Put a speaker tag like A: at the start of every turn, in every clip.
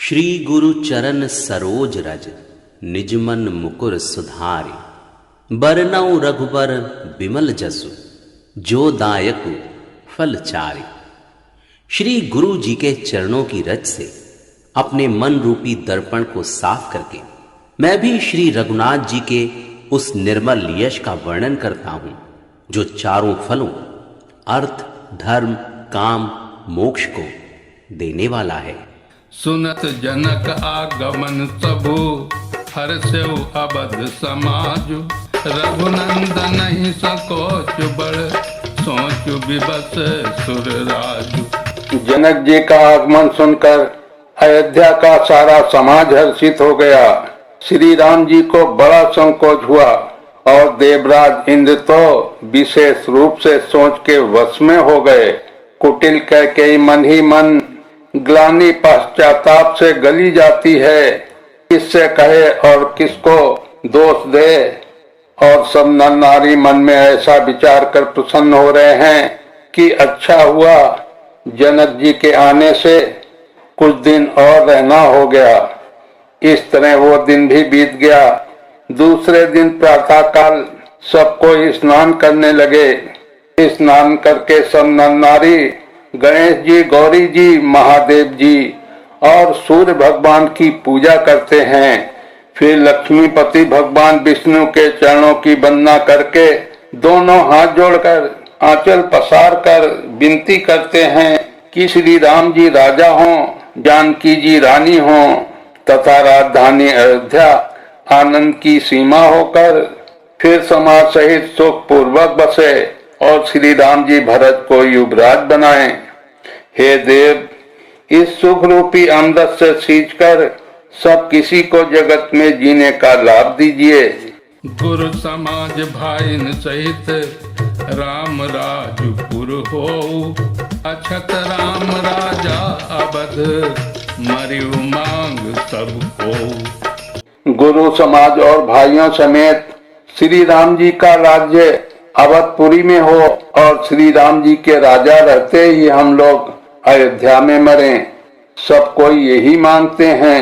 A: श्री गुरु चरण सरोज रज निजमन मुकुर सुधारि। बरनउँ रघुबर बिमल जसु जो दायकु फल चारि। श्री गुरु जी के चरणों की रज से अपने मन रूपी दर्पण को साफ करके मैं भी श्री रघुनाथ जी के उस निर्मल यश का वर्णन करता हूं जो चारों फलों अर्थ, धर्म, काम, मोक्ष को देने वाला है।
B: सुनत जनक आगमन सबु हर्षउ अबध समाजु। रघुनंदन ही सकोच बड़ सोचु विबस सुर राजु।
C: जनक जी का आगमन सुनकर अयोध्या का सारा समाज हर्षित हो गया। श्री राम जी को बड़ा संकोच हुआ और देवराज इंद्र तो विशेष रूप से सोच के वश में हो गए। कुटिल कैकेयी मन ही मन ग्लानि पश्चाताप से गली जाती है, किससे कहे और किसको दोष दे। और सब नर नारी मन में ऐसा विचार कर प्रसन्न हो रहे हैं कि अच्छा हुआ जनक जी के आने से कुछ दिन और रहना हो गया। इस तरह वो दिन भी बीत गया। दूसरे दिन प्रातः काल सबको स्नान करने लगे। स्नान करके सब नर नारी गणेश जी, गौरी जी, महादेव जी और सूर्य भगवान की पूजा करते हैं। फिर लक्ष्मीपति भगवान विष्णु के चरणों की वंदना करके दोनों हाथ जोड़कर आंचल पसार कर विनती करते हैं कि श्री राम जी राजा हों, जानकी जी रानी हों तथा राजधानी अयोध्या आनंद की सीमा होकर फिर समाज सहित सुख पूर्वक बसे और श्री राम जी भरत को युवराज बनाएं। हे देव, इस सुख रूपी अमृत से सींचकर सब किसी को जगत में जीने का लाभ दीजिए।
B: गुरु समाज भाईन सहित राम राजपुर होऊ। अछत राम राजा अवध मरियु मांग सब को।
C: गुरु समाज और भाइयों समेत श्री राम जी का राज्य अवधपुरी में हो और श्री राम जी के राजा रहते ही हम लोग अयोध्या में मरें। सब कोई यही मांगते हैं।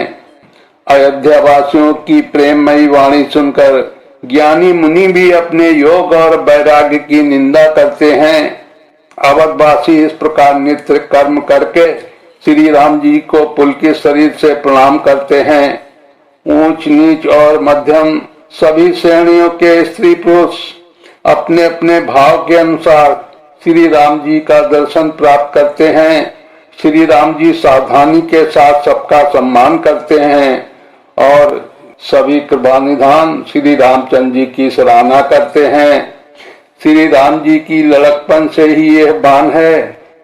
C: अयोध्या वासियों की प्रेममयी वाणी सुनकर ज्ञानी मुनि भी अपने योग और वैराग्य की निंदा करते हैं। अवधवासी इस प्रकार नित्य कर्म करके श्री राम जी को पुलकित शरीर से प्रणाम करते हैं। ऊंच नीच और मध्यम सभी श्रेणियों के स्त्री पुरुष अपने अपने भाव के अनुसार श्री राम जी का दर्शन प्राप्त करते हैं। श्री राम जी सावधानी के साथ सबका सम्मान करते हैं और सभी कृपानिधान श्री रामचंद्र जी की सराहना करते हैं। श्री राम जी की लड़कपन से ही यह बान है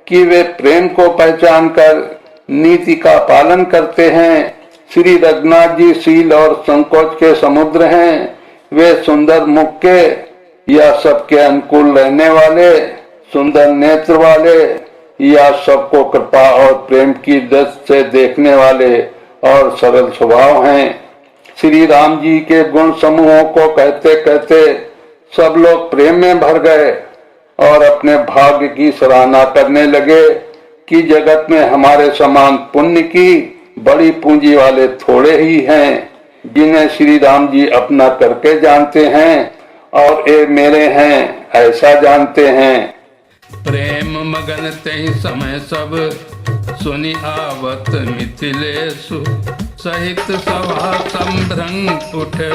C: कि वे प्रेम को पहचान कर नीति का पालन करते हैं। श्री रघुनाथ जी शील और संकोच के समुद्र हैं। वे सुंदर मुख के या सबके अनुकूल रहने वाले, सुंदर नेत्र वाले या सबको कृपा और प्रेम की दृष्टि से देखने वाले और सरल स्वभाव हैं। श्री राम जी के गुण समूहों को कहते कहते सब लोग प्रेम में भर गए और अपने भाग्य की सराहना करने लगे कि जगत में हमारे समान पुण्य की बड़ी पूंजी वाले थोड़े ही हैं जिन्हें श्री राम जी अपना करके जानते हैं और ये मेरे हैं ऐसा जानते हैं।
B: प्रेम मगन तहि समय सब सुनि आवत मिथिलेशु। सहित सभा संभ्रंग उठे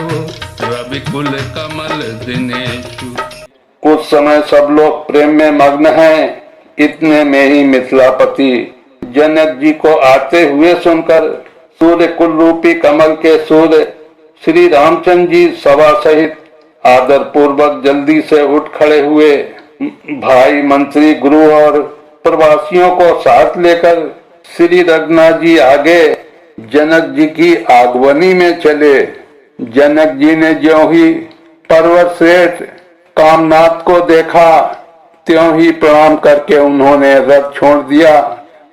B: रवि कुल कमल दिनेशु।
C: उस समय सब लोग प्रेम में मग्न हैं। इतने में ही मिथिलापति जनक जी को आते हुए सुनकर सूर्य कुल रूपी कमल के सूर्य श्री रामचंद्र जी सभा सहित आदर पूर्वक जल्दी से उठ खड़े हुए। भाई, मंत्री, गुरु और प्रवासियों को साथ लेकर श्री रघुनाथ जी आगे जनक जी की आगवनी में चले। जनक जी ने ज्यों ही पर्वत श्रेष्ठ कामनाथ को देखा त्यों ही प्रणाम करके उन्होंने रथ छोड़ दिया,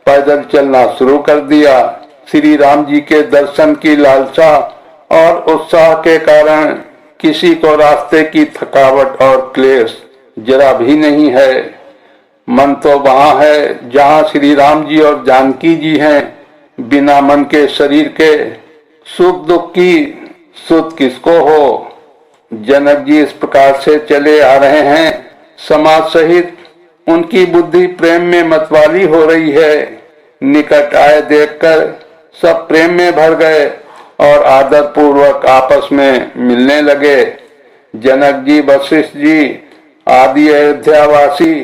C: पैदल चलना शुरू कर दिया। श्री राम जी के दर्शन की लालसा और उत्साह के कारण किसी को रास्ते की थकावट और क्लेश जरा भी नहीं है। मन तो वहाँ है जहाँ श्री राम जी और जानकी जी हैं। बिना मन के शरीर के सुख दुख की सुध किसको हो। जनक जी इस प्रकार से चले आ रहे हैं। समाज सहित उनकी बुद्धि प्रेम में मतवाली हो रही है। निकट आए देखकर सब प्रेम में भर गए और आदर पूर्वक आपस में मिलने लगे। जनक जी, वशिष्ठ जी आदि अयोध्यावासी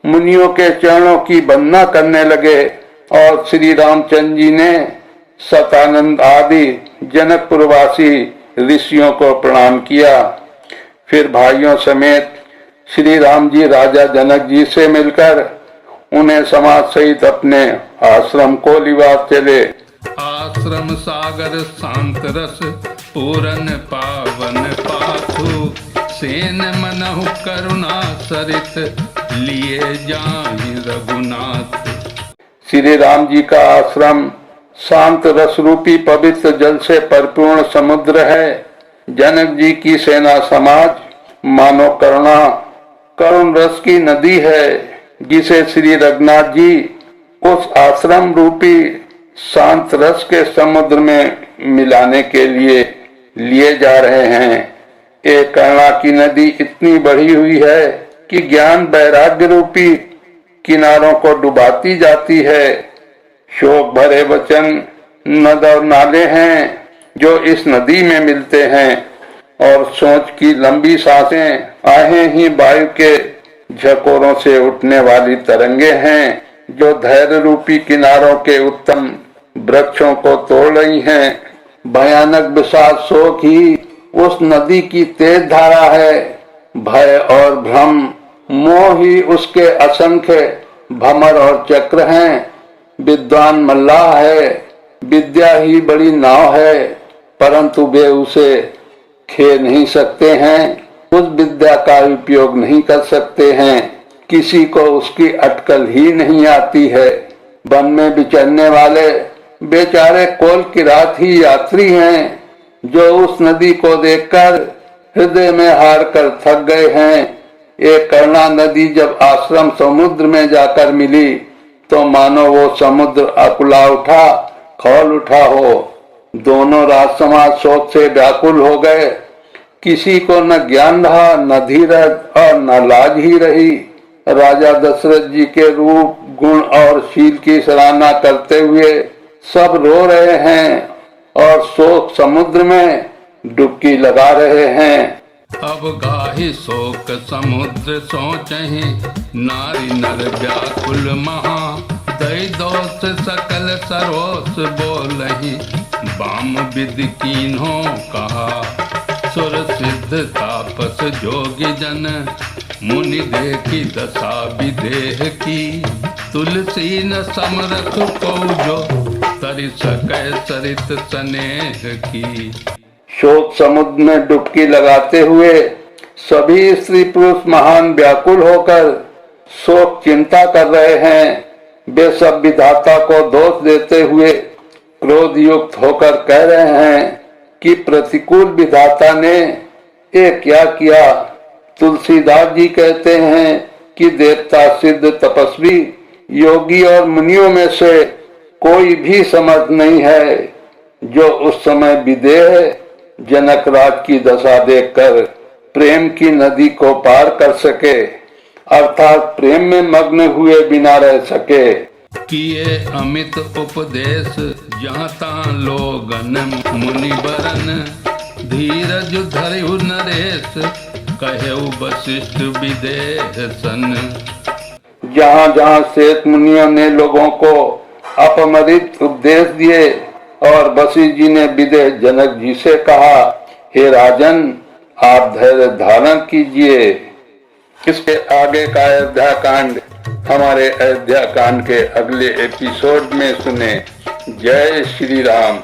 C: मुनियों के चरणों की वंदना करने लगे और श्री रामचंद्र जी ने सतानंद आदि जनकपुरवासी ऋषियों को प्रणाम किया। फिर भाइयों समेत श्री राम जी राजा जनक जी से मिलकर उन्हें समाज सहित अपने आश्रम को लिवास चले।
B: आश्रम सागर शांत रस पूरन पावन पाथु सेन मनहु करुणा सरित लिए जाहि रघुनाथ।
C: श्री राम जी का आश्रम शांत रस रूपी पवित्र जल से परिपूर्ण समुद्र है। जनक जी की सेना समाज मानो करुण रस की नदी है, जिसे श्री रघुनाथ जी उस आश्रम रूपी शांत रस के समुद्र में मिलाने के लिए जा रहे हैं। एक करुणा की नदी इतनी बढ़ी हुई है कि ज्ञान वैराग्य रूपी किनारों को डुबाती जाती है। शोक भरे वचन नद और नाले हैं जो इस नदी में मिलते हैं और सोच की लंबी सांसें आहें ही वायु के झकोरों से उठने वाली तरंगे हैं जो धैर्य रूपी किनारों के उत्तम वृक्षों को तोड़ रही हैं। भयानक विषाद शोक ही उस नदी की तेज धारा है। भय और भ्रम मोह ही उसके असंख्य भमर और चक्र हैं। विद्वान मल्लाह है, विद्या ही बड़ी नाव है, परंतु वे उसे खेल नहीं सकते हैं, उस विद्या का उपयोग नहीं कर सकते हैं। किसी को उसकी अटकल ही नहीं आती है। वन में विचरने वाले बेचारे कोल किरात ही यात्री हैं जो उस नदी को देखकर हृदय में हार कर थक गए हैं। एक करुणा नदी जब आश्रम समुद्र में जाकर मिली तो मानो वो समुद्र अकुला उठा, खौल उठा हो। दोनों राजसमाज शोक से व्याकुल हो गए। किसी को न ज्ञान रहा, न धीरज और न लाज ही रही। राजा दशरथ जी के रूप, गुण और शील की सराहना करते हुए सब रो रहे हैं और शोक समुद्र में डुबकी लगा रहे हैं।
B: अब गाहि शोक समुद्र सोचहि नारी नर व्याकुल महा दई दोष सकल सरोस बोलहि बाम विद कीन्हो कहा सुर सिद्ध तापस जोगी जन मुनि देखी दशा विदेह की तुलसी न समरथ को जो तरि सकै सरित स्नेह की।
C: शोक समुद्र में डुबकी लगाते हुए सभी स्त्री पुरुष महान व्याकुल होकर शोक चिंता कर रहे हैं। वे सब विधाता को दोष देते हुए क्रोध युक्त होकर कह रहे हैं कि प्रतिकूल विधाता ने ये क्या किया। तुलसीदास जी कहते हैं कि देवता, सिद्ध, तपस्वी, योगी और मुनियों में से कोई भी समर्थ नहीं है जो उस समय विदेह जनक राज की दशा देखकर प्रेम की नदी को पार कर सके, अर्थात प्रेम में मग्न हुए बिना रह सके।
B: किए अमित उपदेश जहाँ तहाँ लोगन मुनि बरन धीरज धरहु नरेश कहेउ वशिष्ठ विदेह सन।
C: जहाँ जहाँ श्वेत मुनियों ने लोगों को अपमृत उपदेश दिए और वशिष्ठ जी ने विदेह जनक जी से कहा, हे राजन, आप धैर्य धारण कीजिए। इसके आगे का अयोध्या कांड हमारे अयोध्या कांड के अगले एपिसोड में सुने। जय श्री राम।